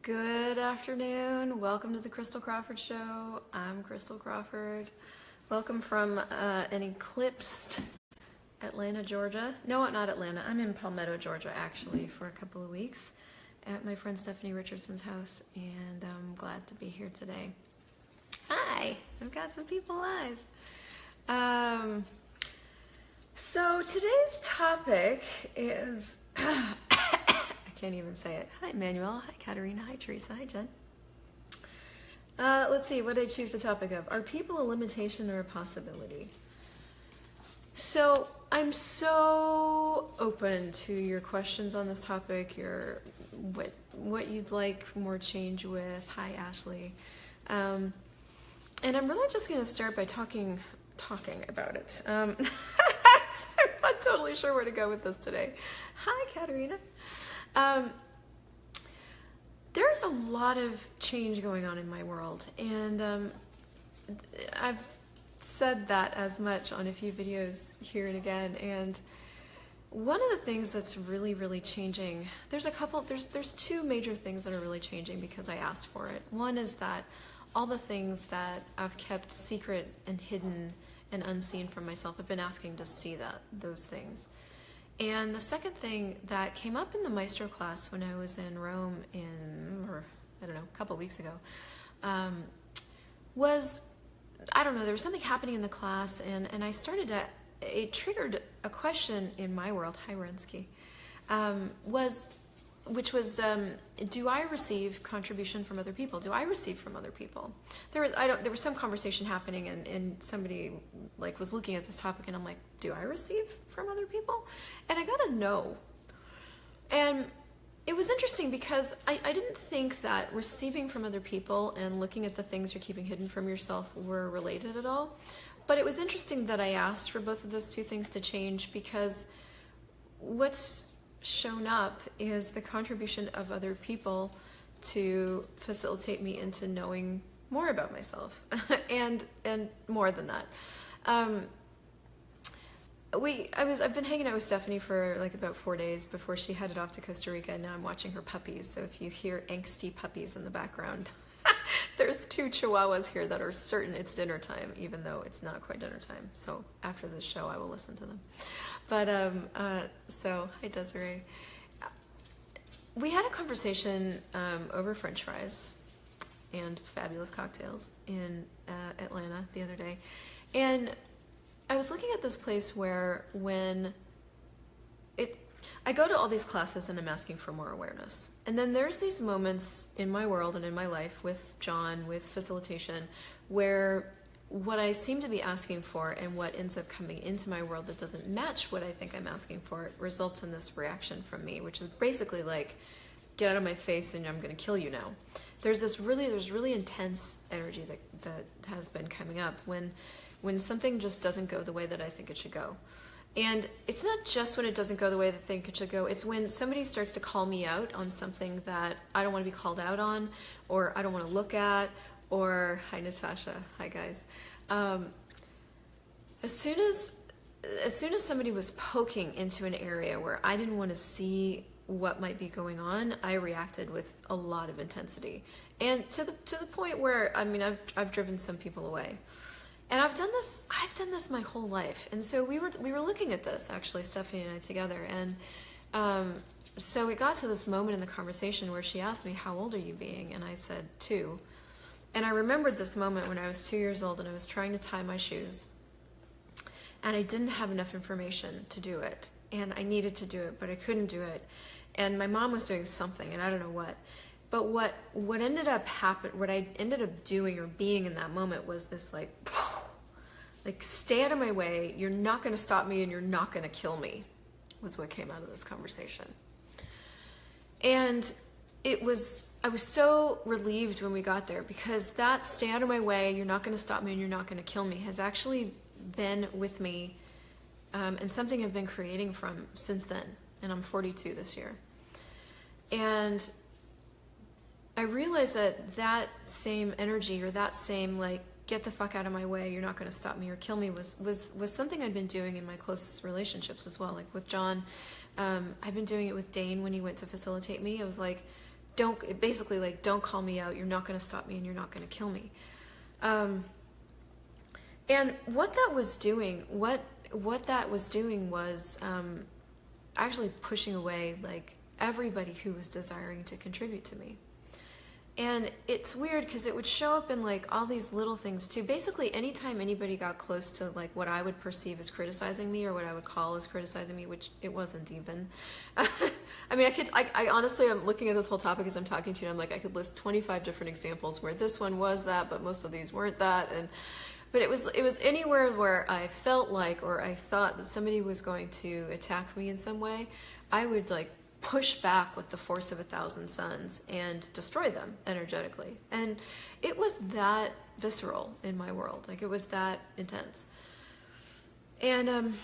Good afternoon. Welcome to the Christel Crawford Show. I'm Christel Crawford. Welcome from an eclipsed Atlanta, Georgia. No, not Atlanta. I'm in Palmetto, Georgia, actually, for a couple of weeks at my friend Stephanie Richardson's house, and I'm glad to be here today. Hi! I've got some people live. So today's topic is... I can't even say it. Hi, Manuel. Hi, Katerina. Hi, Teresa. Hi, Jen. Let's see. What did I choose the topic of? Are people a limitation or a possibility? So I'm so open to your questions on this topic. What you'd like more change with. Hi, Ashley. And I'm really just going to start by talking about it. I'm not totally sure where to go with this today. Hi, Katerina. There's a lot of change going on in my world, and I've said that as much on a few videos here and again. And one of the things that's really changing, there's two major things that are really changing because I asked for it. One is that all the things that I've kept secret and hidden and unseen from myself, I've been asking to see those things. And the second thing that came up in the Maestro class when I was in Rome a couple weeks ago, was, I don't know, there was something happening in the class, and it triggered a question in my world, hi Rensky, which was, do I receive contribution from other people? Do I receive from other people? There was some conversation happening, and somebody was looking at this topic, and I'm like, do I receive from other people? And I got a no. And it was interesting because I didn't think that receiving from other people and looking at the things you're keeping hidden from yourself were related at all. But it was interesting that I asked for both of those two things to change, because what's shown up is the contribution of other people to facilitate me into knowing more about myself and more than that. I've been hanging out with Stephanie for about 4 days before she headed off to Costa Rica, and now I'm watching her puppies. So if you hear angsty puppies in the background, there's 2 chihuahuas here that are certain it's dinner time, even though it's not quite dinner time. So after this show, I will listen to them. But so hi Desiree. We had a conversation over French fries and fabulous cocktails in Atlanta the other day, and I was looking at this place where I go to all these classes and I'm asking for more awareness. And then there's these moments in my world and in my life with John, with facilitation, where what I seem to be asking for and what ends up coming into my world that doesn't match what I think I'm asking for results in this reaction from me, which is basically like, get out of my face and I'm going to kill you now. There's really intense energy that has been coming up when something just doesn't go the way that I think it should go. And it's not just when it doesn't go the way that I think it should go, it's when somebody starts to call me out on something that I don't want to be called out on, or I don't want to look at, or, hi Natasha, hi guys. As soon as somebody was poking into an area where I didn't want to see what might be going on, I reacted with a lot of intensity. And to the point where, I mean, I've driven some people away. And I've done this my whole life. And so we were looking at this, actually, Stephanie and I together. And so we got to this moment in the conversation where she asked me, how old are you being? And I said, 2. And I remembered this moment when I was 2 years old and I was trying to tie my shoes. And I didn't have enough information to do it. And I needed to do it, but I couldn't do it. And my mom was doing something, and I don't know what. But what ended up happening, what I ended up doing or being in that moment was this like stay out of my way, you're not going to stop me and you're not going to kill me, was what came out of this conversation. And I was so relieved when we got there, because that stay out of my way, you're not going to stop me and you're not going to kill me has actually been with me, and something I've been creating from since then. And I'm 42 this year. And I realized that same energy, or that same get the fuck out of my way, you're not going to stop me or kill me, was something I'd been doing in my closest relationships as well. Like with John, I've been doing it with Dane when he went to facilitate me. I was like, basically like, don't call me out. You're not going to stop me and you're not going to kill me. And what that was doing, what that was doing was actually pushing away like everybody who was desiring to contribute to me. And it's weird because it would show up in like all these little things too. Basically, anytime anybody got close to like what I would perceive as criticizing me, or what I would call as criticizing me, which it wasn't even. I mean, I honestly, I'm looking at this whole topic as I'm talking to you, and I'm like, I could list 25 different examples where this one was that, but most of these weren't that. But it was anywhere where I felt like, or I thought that somebody was going to attack me in some way, I would like push back with the force of 1,000 suns and destroy them energetically. And it was that visceral in my world. Like, it was that intense. And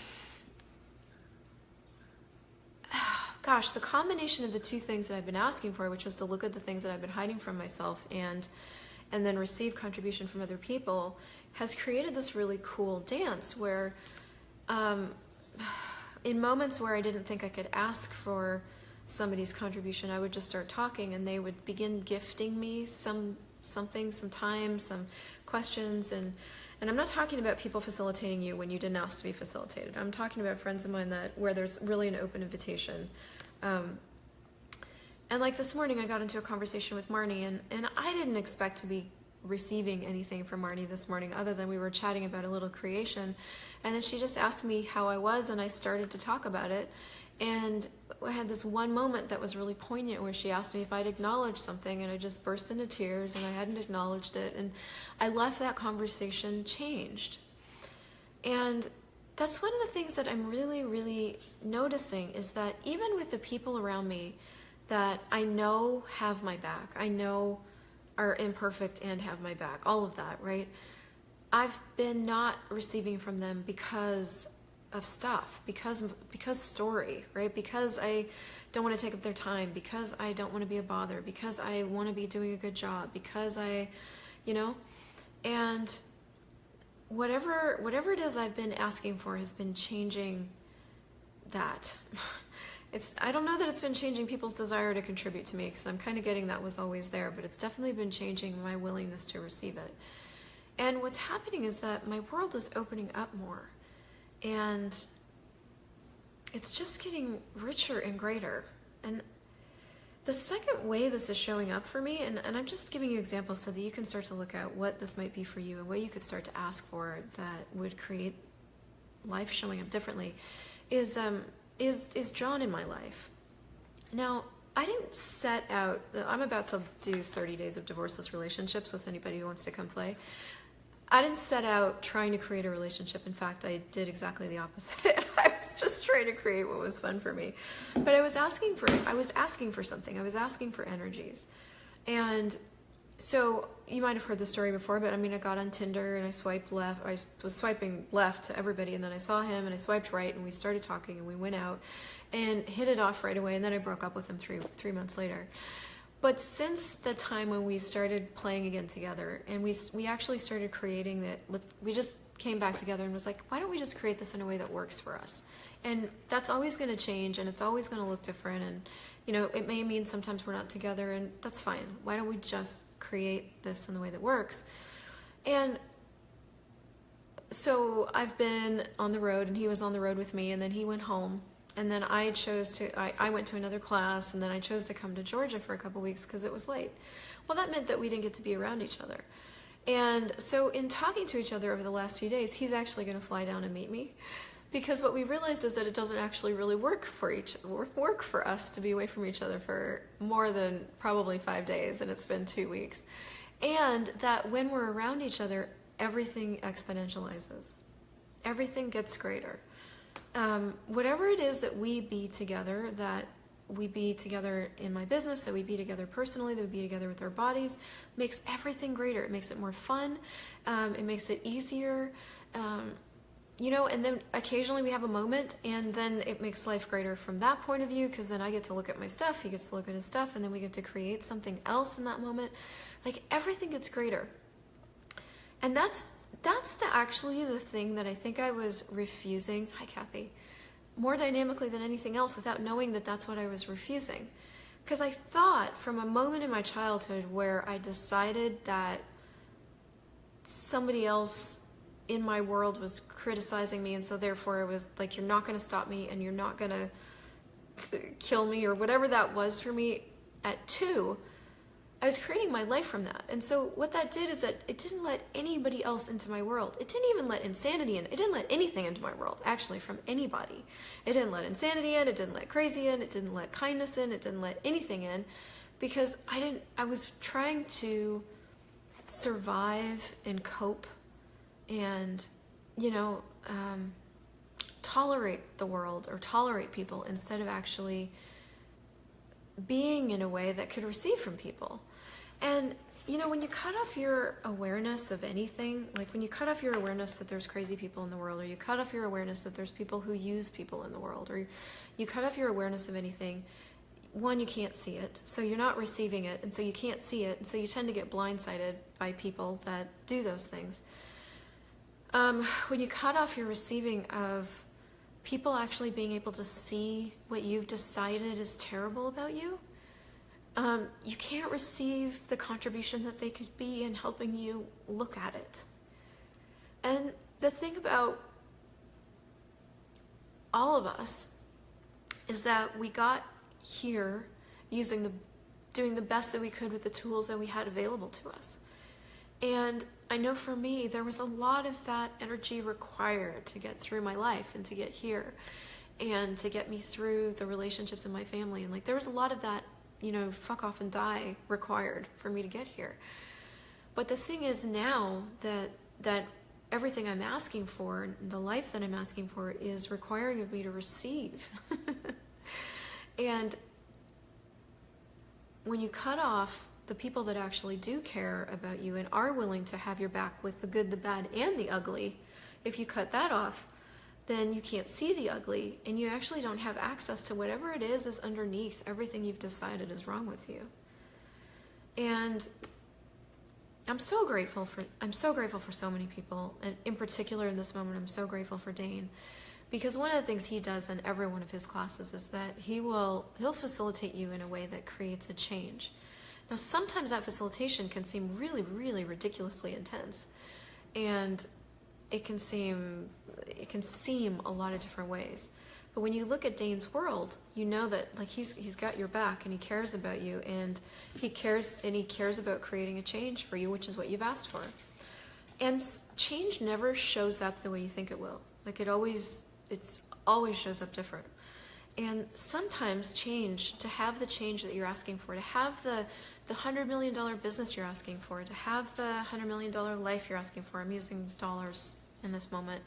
gosh, the combination of the two things that I've been asking for, which was to look at the things that I've been hiding from myself and then receive contribution from other people, has created this really cool dance where in moments where I didn't think I could ask for somebody's contribution, I would just start talking and they would begin gifting me something, some time, some questions. And I'm not talking about people facilitating you when you didn't ask to be facilitated. I'm talking about friends of mine where there's really an open invitation. And like this morning, I got into a conversation with Marnie, and I didn't expect to be receiving anything from Marnie this morning other than we were chatting about a little creation. And then she just asked me how I was, and I started to talk about it. And I had this one moment that was really poignant where she asked me if I'd acknowledged something, and I just burst into tears, and I hadn't acknowledged it. And I left that conversation changed. And that's one of the things that I'm really, really noticing, is that even with the people around me that I know have my back, I know are imperfect and have my back, all of that, right? I've been not receiving from them because of stuff, because story, right? Because I don't want to take up their time, because I don't want to be a bother, because I want to be doing a good job, because and whatever it is I've been asking for has been changing that. I don't know that it's been changing people's desire to contribute to me, because I'm kind of getting that was always there, but it's definitely been changing my willingness to receive it. And what's happening is that my world is opening up more, and it's just getting richer and greater. And the second way this is showing up for me, and I'm just giving you examples so that you can start to look at what this might be for you and what you could start to ask for that would create life showing up differently, is John in my life. Now, I didn't set out, I'm about to do 30 days of divorceless relationships with anybody who wants to come play. I didn't set out trying to create a relationship. In fact, I did exactly the opposite. I was just trying to create what was fun for me. But I was asking for something. I was asking for energies. And so you might have heard the story before, but I mean, I got on Tinder and I swiped left. I was swiping left to everybody, and then I saw him and I swiped right, and we started talking and we went out and hit it off right away. And then I broke up with him three months later. But since the time when we started playing again together, and we actually started creating that, we just came back together and was like, why don't we just create this in a way that works for us? And that's always going to change, and it's always going to look different. And, it may mean sometimes we're not together, and that's fine. Why don't we just create this in the way that works? And so I've been on the road, and he was on the road with me, and then he went home. And then I went to another class, and then I chose to come to Georgia for a couple weeks because it was late. Well, that meant that we didn't get to be around each other. And so in talking to each other over the last few days, he's actually going to fly down and meet me, because what we realized is that it doesn't actually really work for us to be away from each other for more than probably 5 days, and it's been 2 weeks. And that when we're around each other, everything exponentializes. Everything gets greater. Whatever it is that we be together, that we be together in my business, that we be together personally, that we be together with our bodies, makes everything greater. It makes it more fun. It makes it easier. And then occasionally we have a moment, and then it makes life greater from that point of view, because then I get to look at my stuff, he gets to look at his stuff, and then we get to create something else in that moment. Like, everything gets greater. And that's actually the thing that I think I was refusing, hi Kathy, more dynamically than anything else, without knowing that that's what I was refusing. Because I thought from a moment in my childhood where I decided that somebody else in my world was criticizing me, and so therefore it was like, you're not going to stop me and you're not going to kill me, or whatever that was for me at 2, I was creating my life from that. And so what that did is that it didn't let anybody else into my world. It didn't even let insanity in. It didn't let anything into my world, actually, from anybody. It didn't let insanity in. It didn't let crazy in. It didn't let kindness in. It didn't let anything in, because I was trying to survive and cope and, tolerate the world or tolerate people, instead of actually being in a way that could receive from people. And when you cut off your awareness of anything, like when you cut off your awareness that there's crazy people in the world, or you cut off your awareness that there's people who use people in the world, or you cut off your awareness of anything, one, you can't see it, so you're not receiving it, and so you can't see it, and so you tend to get blindsided by people that do those things. When you cut off your receiving of people actually being able to see what you've decided is terrible about you, you can't receive the contribution that they could be in helping you look at it. And the thing about all of us is that we got here doing the best that we could with the tools that we had available to us. And I know for me, there was a lot of that energy required to get through my life and to get here and to get me through the relationships in my family. And there was a lot of that, fuck off and die required for me to get here. But the thing is now that everything I'm asking for, the life that I'm asking for, is requiring of me to receive. And when you cut off the people that actually do care about you and are willing to have your back with the good, the bad, and the ugly, if you cut that off, then you can't see the ugly, and you actually don't have access to whatever it is underneath everything you've decided is wrong with you. And I'm so grateful for so many people, and in particular in this moment, I'm so grateful for Dane, because one of the things he does in every one of his classes is that he'll facilitate you in a way that creates a change. Now, sometimes that facilitation can seem really, really ridiculously intense, and it can seem a lot of different ways. But when you look at Dane's world, you know that he's got your back, and he cares about you, and he cares about creating a change for you, which is what you've asked for. And change never shows up the way you think it will. It always shows up different. And sometimes to have the change that you're asking for, to have the $100 million business you're asking for, to have the $100 million life you're asking for, I'm using dollars in this moment,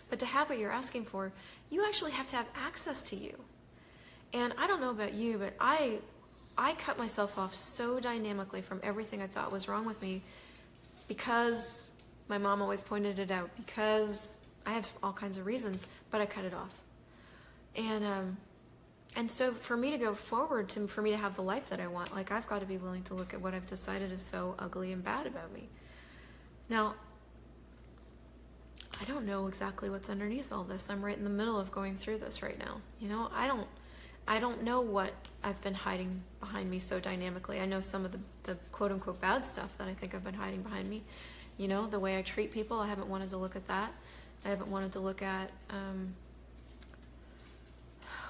but to have what you're asking for, you actually have to have access to you. And I don't know about you, but I cut myself off so dynamically from everything I thought was wrong with me, because my mom always pointed it out, because I have all kinds of reasons, but I cut it off. And so for me to go forward, for me to have the life that I want, I've got to be willing to look at what I've decided is so ugly and bad about me. Now, I don't know exactly what's underneath all this. I'm right in the middle of going through this right now. I don't know what I've been hiding behind me so dynamically. I know some of the quote-unquote bad stuff that I think I've been hiding behind me. The way I treat people, I haven't wanted to look at that. I haven't wanted to look at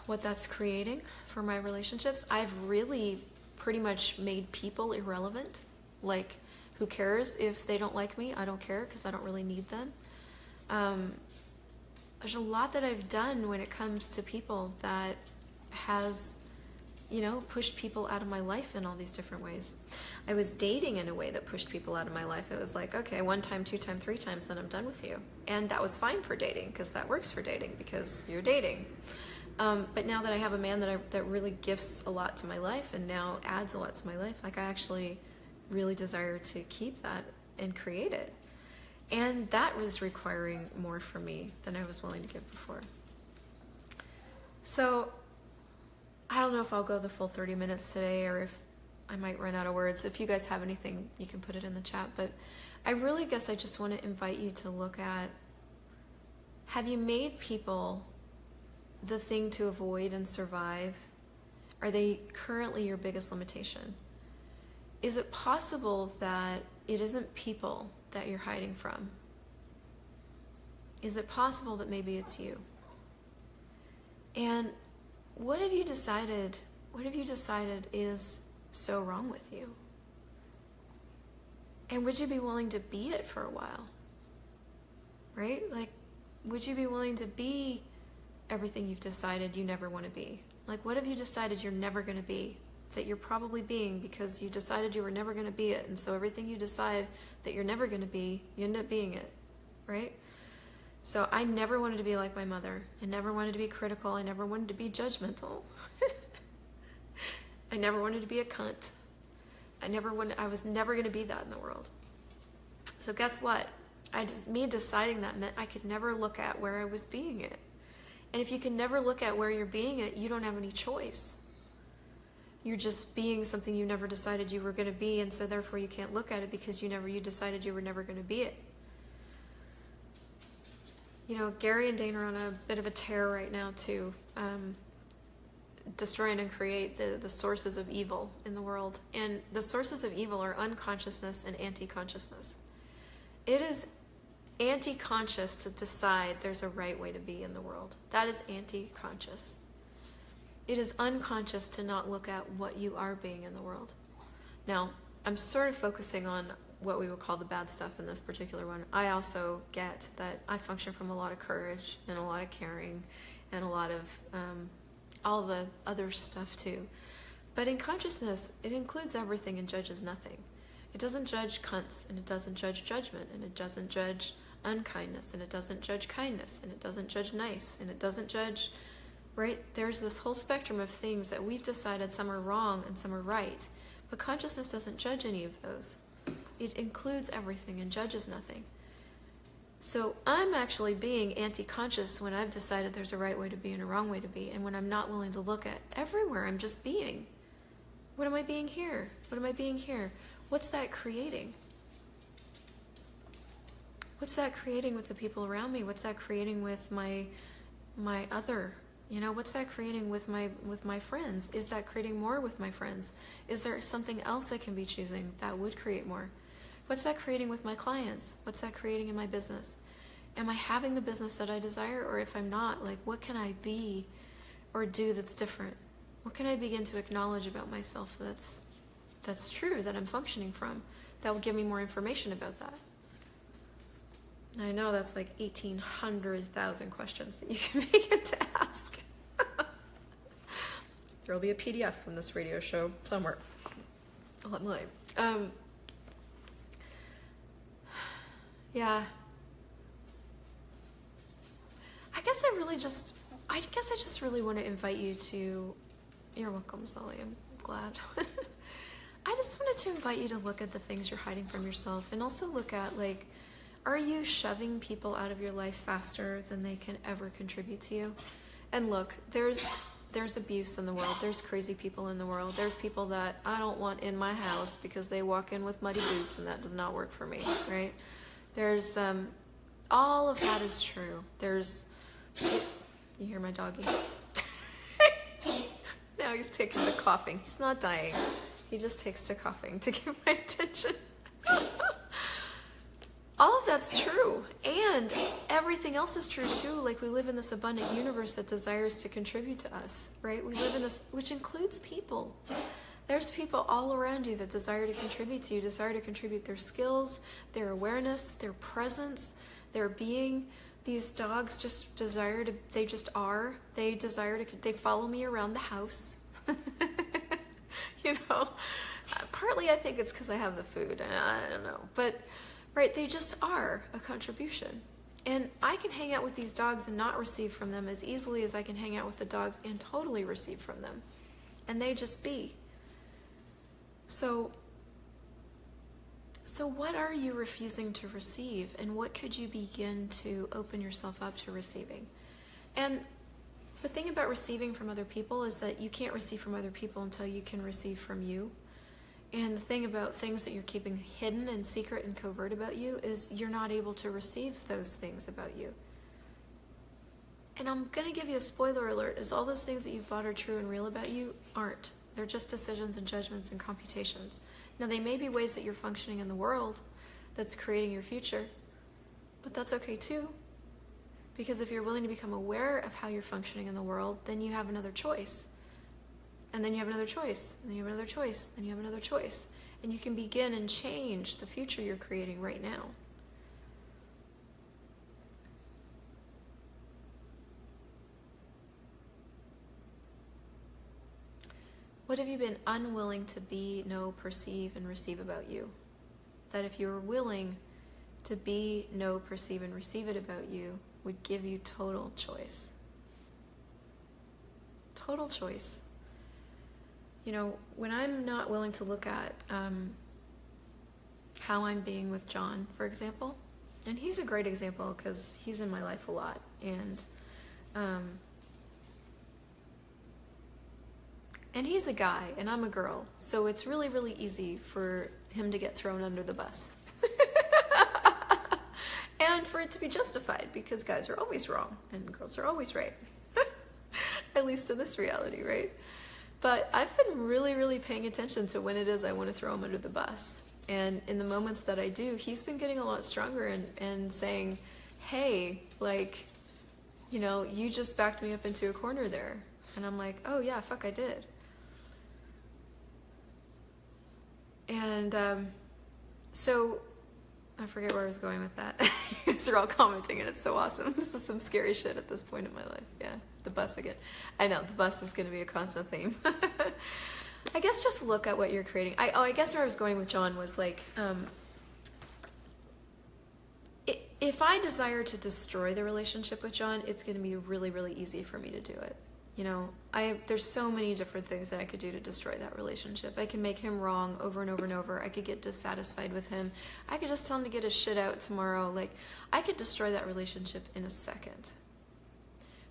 what that's creating for my relationships. I've really pretty much made people irrelevant. Who cares if they don't like me? I don't care, because I don't really need them. There's a lot that I've done when it comes to people that has, pushed people out of my life in all these different ways. I was dating in a way that pushed people out of my life. It was okay, 1 time, 2 time, 3 times, then I'm done with you. And that was fine for dating, because that works for dating, because you're dating. But now that I have a man that really gifts a lot to my life, and now adds a lot to my life, I actually really desire to keep that and create it. And that was requiring more from me than I was willing to give before. So I don't know if I'll go the full 30 minutes today, or if I might run out of words. If you guys have anything, you can put it in the chat. But I really guess I just want to invite you to look at, have you made people the thing to avoid and survive? Are they currently your biggest limitation? Is it possible that it isn't people that you're hiding from? Is it possible that maybe it's you? And what have you decided is so wrong with you? And would you be willing to be it for a while? Right? Like, would you be willing to be everything you've decided you never want to be? Like, what have you decided you're never going to be, that you're probably being because you decided you were never going to be it? And so everything you decide that you're never going to be, you end up being it, right? So I never wanted to be like my mother. I never wanted to be critical. I never wanted to be judgmental. I never wanted to be a cunt. I was never going to be that in the world. So guess what? Me deciding that meant I could never look at where I was being it. And if you can never look at where you're being it, you don't have any choice. You're just being something you never decided you were going to be, and so therefore you can't look at it because you decided you were never going to be it. You know, Gary and Dane are on a bit of a tear right now to destroy and create the sources of evil in the world. And the sources of evil are unconsciousness and anti-consciousness. It is anti-conscious to decide there's a right way to be in the world. That is anti-conscious. It is unconscious to not look at what you are being in the world. Now, I'm sort of focusing on what we would call the bad stuff in this particular one. I also get that I function from a lot of courage and a lot of caring and a lot of all the other stuff too. But in consciousness, it includes everything and judges nothing. It doesn't judge cunts, and it doesn't judge judgment, and it doesn't judge unkindness, and it doesn't judge kindness, and it doesn't judge nice, and it doesn't judge, right? There's this whole spectrum of things that we've decided some are wrong and some are right. But consciousness doesn't judge any of those. It includes everything and judges nothing. So I'm actually being anti-conscious when I've decided there's a right way to be and a wrong way to be, and when I'm not willing to look at everywhere, I'm just being. What am I being here? What am I being here? What's that creating? What's that creating with the people around me? What's that creating with my other? You know, what's that creating with my friends? Is that creating more with my friends? Is there something else I can be choosing that would create more? What's that creating with my clients? What's that creating in my business? Am I having the business that I desire? Or if I'm not, like, what can I be or do that's different? What can I begin to acknowledge about myself that's true, that I'm functioning from, that will give me more information about that? I know that's like 1,800,000 questions that you can begin to ask. There'll be a PDF from this radio show somewhere online. Yeah. I guess I just really want to invite you to, you're welcome, Sally, I'm glad. I just wanted to invite you to look at the things you're hiding from yourself, and also look at, like, are you shoving people out of your life faster than they can ever contribute to you? And look, there's abuse in the world. There's crazy people in the world. There's people that I don't want in my house because they walk in with muddy boots, and that does not work for me, right? There's, all of that is true. You hear my doggy? Now he's taking to coughing. He's not dying. He just takes to coughing to get my attention. All of that's true, and everything else is true too. Like, we live in this abundant universe that desires to contribute to us, right? We live in this, which includes people. There's people all around you that desire to contribute to you, desire to contribute their skills, their awareness, their presence, their being. These dogs just desire to, they just are. They desire to, they follow me around the house. You know, partly I think it's because I have the food. I don't know. But, right, they just are a contribution. And I can hang out with these dogs and not receive from them as easily as I can hang out with the dogs and totally receive from them. And they just be. So what are you refusing to receive, and what could you begin to open yourself up to receiving? And the thing about receiving from other people is that you can't receive from other people until you can receive from you. And the thing about things that you're keeping hidden and secret and covert about you is you're not able to receive those things about you. And I'm gonna give you a spoiler alert, is all those things that you've bought are true and real about you aren't. They're just decisions and judgments and computations. Now they may be ways that you're functioning in the world that's creating your future, but that's okay too. Because if you're willing to become aware of how you're functioning in the world, then you have another choice. And then you have another choice, and then you have another choice, and you have another choice. And you can begin and change the future you're creating right now. What have you been unwilling to be, know, perceive, and receive about you? That if you were willing to be, know, perceive, and receive it about you, would give you total choice. Total choice. You know, when I'm not willing to look at how I'm being with John, for example, and he's a great example because he's in my life a lot, and he's a guy and I'm a girl, so it's really, really easy for him to get thrown under the bus. And for it to be justified, because guys are always wrong and girls are always right. At least in this reality, right? But I've been really, really paying attention to when it is I want to throw him under the bus. And in the moments that I do, he's been getting a lot stronger and saying, hey, like, you know, you just backed me up into a corner there. And I'm like, oh yeah, fuck, I did. And so I forget where I was going with that. You guys are all commenting and it's so awesome. This is some scary shit at this point in my life. Yeah, the bus again. I know, the bus is going to be a constant theme. I guess just look at what you're creating. I guess where I was going with John was like, if I desire to destroy the relationship with John, it's going to be really, really easy for me to do it. You know, there's so many different things that I could do to destroy that relationship. I can make him wrong over and over and over. I could get dissatisfied with him. I could just tell him to get his shit out tomorrow. Like, I could destroy that relationship in a second.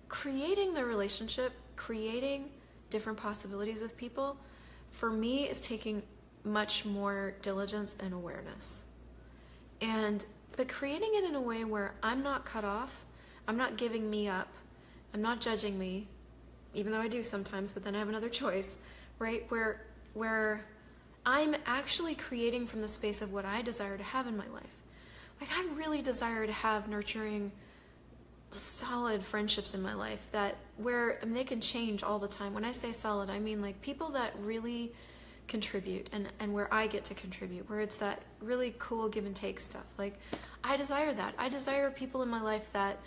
Creating the relationship, creating different possibilities with people, for me, is taking much more diligence and awareness. But creating it in a way where I'm not cut off, I'm not giving me up, I'm not judging me, even though I do sometimes, but then I have another choice, right? Where I'm actually creating from the space of what I desire to have in my life. Like, I really desire to have nurturing, solid friendships in my life where they can change all the time. When I say solid, I mean like people that really contribute and where I get to contribute, where it's that really cool give and take stuff. Like, I desire that. I desire people in my life that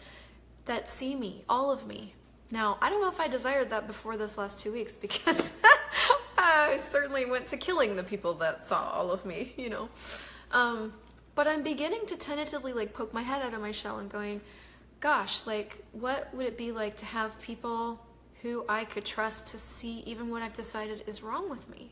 see me, all of me. Now, I don't know if I desired that before this last 2 weeks, because I certainly went to killing the people that saw all of me, you know. But I'm beginning to tentatively like poke my head out of my shell and going, gosh, like, what would it be like to have people who I could trust to see even what I've decided is wrong with me?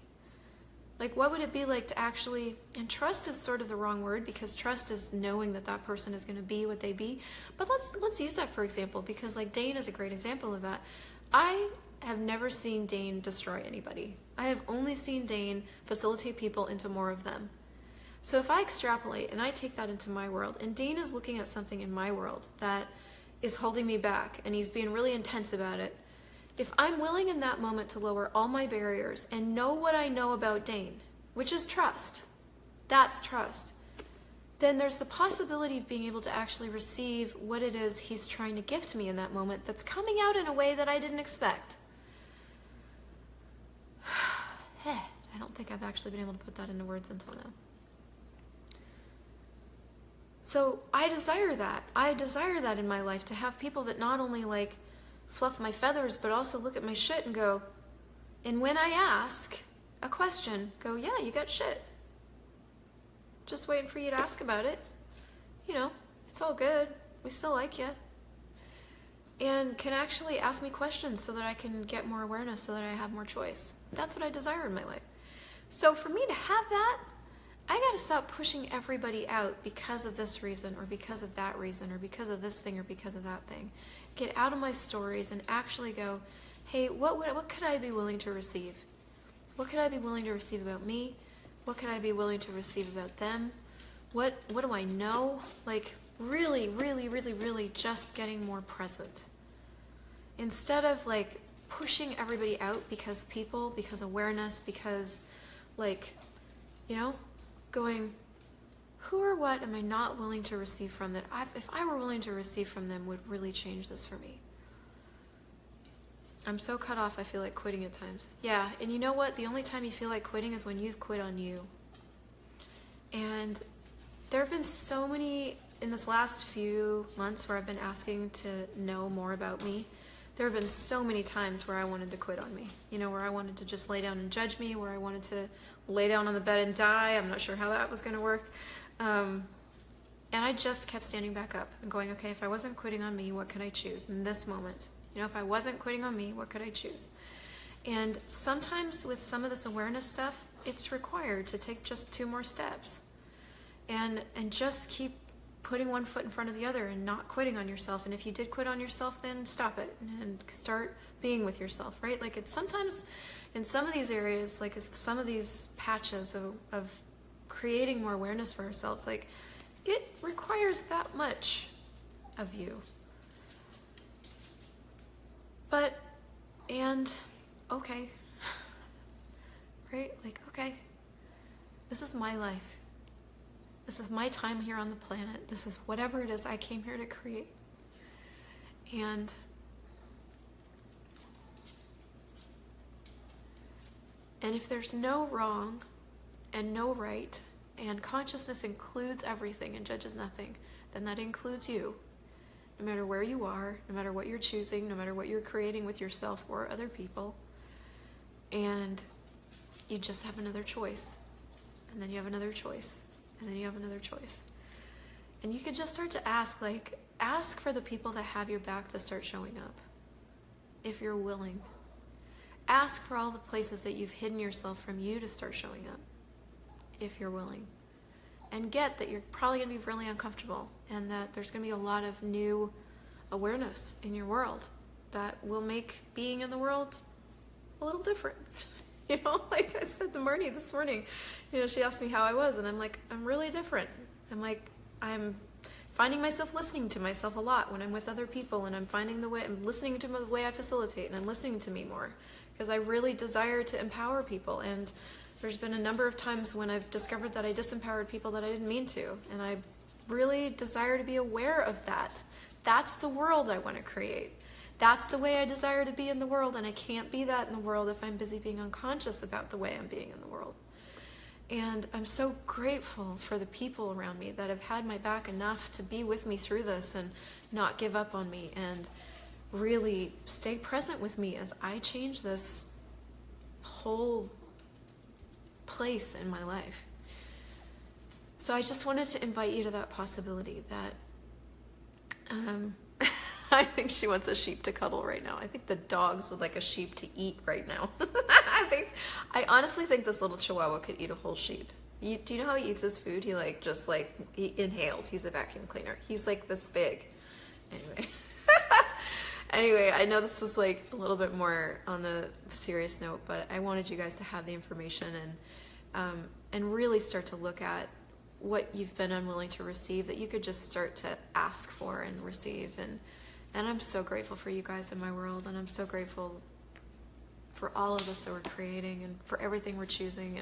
Like, what would it be like to actually, and trust is sort of the wrong word, because trust is knowing that that person is going to be what they be. But let's use that for example, because like Dane is a great example of that. I have never seen Dane destroy anybody. I have only seen Dane facilitate people into more of them. So if I extrapolate and I take that into my world, and Dane is looking at something in my world that is holding me back, and he's being really intense about it, if I'm willing in that moment to lower all my barriers and know what I know about Dane, which is trust, that's trust, then there's the possibility of being able to actually receive what it is he's trying to gift me in that moment that's coming out in a way that I didn't expect. I don't think I've actually been able to put that into words until now. So I desire that. I desire that in my life, to have people that not only like fluff my feathers, but also look at my shit and go, and when I ask a question, go, yeah, you got shit. Just waiting for you to ask about it. You know, it's all good. We still like you. And can actually ask me questions so that I can get more awareness, so that I have more choice. That's what I desire in my life. So for me to have that, I gotta stop pushing everybody out because of this reason, or because of that reason, or because of this thing, or because of that thing. Get out of my stories and actually go, hey, what could I be willing to receive? What could I be willing to receive about me? What could I be willing to receive about them? What do I know? Like, really, really, really, really just getting more present. instead of like pushing everybody out because people, because awareness, because like, you know, going, who or what am I not willing to receive from that if I were willing to receive from them would really change this for me? I'm so cut off, I feel like quitting at times. Yeah, and you know what? The only time you feel like quitting is when you've quit on you. And there have been so many, in this last few months where I've been asking to know more about me, there have been so many times where I wanted to quit on me. You know, where I wanted to just lay down and judge me, where I wanted to lay down on the bed and die. I'm not sure how that was going to work. And I just kept standing back up and going, okay, if I wasn't quitting on me, what could I choose in this moment? You know, if I wasn't quitting on me, what could I choose? And sometimes with some of this awareness stuff, it's required to take just 2 more steps and just keep putting one foot in front of the other and not quitting on yourself. And if you did quit on yourself, then stop it and start being with yourself, right? Like it's sometimes in some of these areas, like some of these patches of creating more awareness for ourselves, like it requires that much of you. But, and, okay, right? Like, okay, this is my life. This is my time here on the planet. This is whatever it is I came here to create. And if there's no wrong and no right, and consciousness includes everything and judges nothing, then that includes you. No matter where you are, no matter what you're choosing, no matter what you're creating with yourself or other people. And you just have another choice. And then you have another choice. And then you have another choice. And you could just start to ask, like, ask for the people that have your back to start showing up. If you're willing. Ask for all the places that you've hidden yourself from you to start showing up. If you're willing. And get that you're probably going to be really uncomfortable and that there's going to be a lot of new awareness in your world that will make being in the world a little different. You know, like I said to Marnie this morning, you know, she asked me how I was and I'm like, I'm really different. I'm like, I'm finding myself listening to myself a lot when I'm with other people, and I'm listening to the way I facilitate, and I'm listening to me more because I really desire to empower people. And there's been a number of times when I've discovered that I disempowered people that I didn't mean to. And I really desire to be aware of that. That's the world I want to create. That's the way I desire to be in the world. And I can't be that in the world if I'm busy being unconscious about the way I'm being in the world. And I'm so grateful for the people around me that have had my back enough to be with me through this and not give up on me and really stay present with me as I change this whole place in my life. So I just wanted to invite you to that possibility that I think she wants a sheep to cuddle right now. I think the dogs would like a sheep to eat right now. I honestly think this little chihuahua could eat a whole sheep. Do you know how he eats his food? He he inhales. He's a vacuum cleaner. He's like this big. Anyway. Anyway, I know this is like a little bit more on the serious note, but I wanted you guys to have the information and really start to look at what you've been unwilling to receive, that you could just start to ask for and receive. And I'm so grateful for you guys in my world, and I'm so grateful for all of us that we're creating and for everything we're choosing.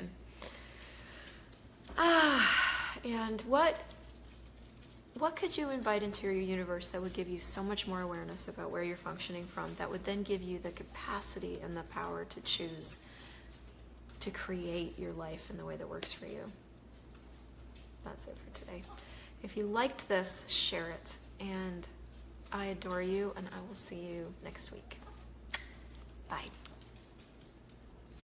And what could you invite into your universe that would give you so much more awareness about where you're functioning from, that would then give you the capacity and the power to choose to create your life in the way that works for you? That's it for today. If you liked this, share it. And I adore you, and I will see you next week. Bye.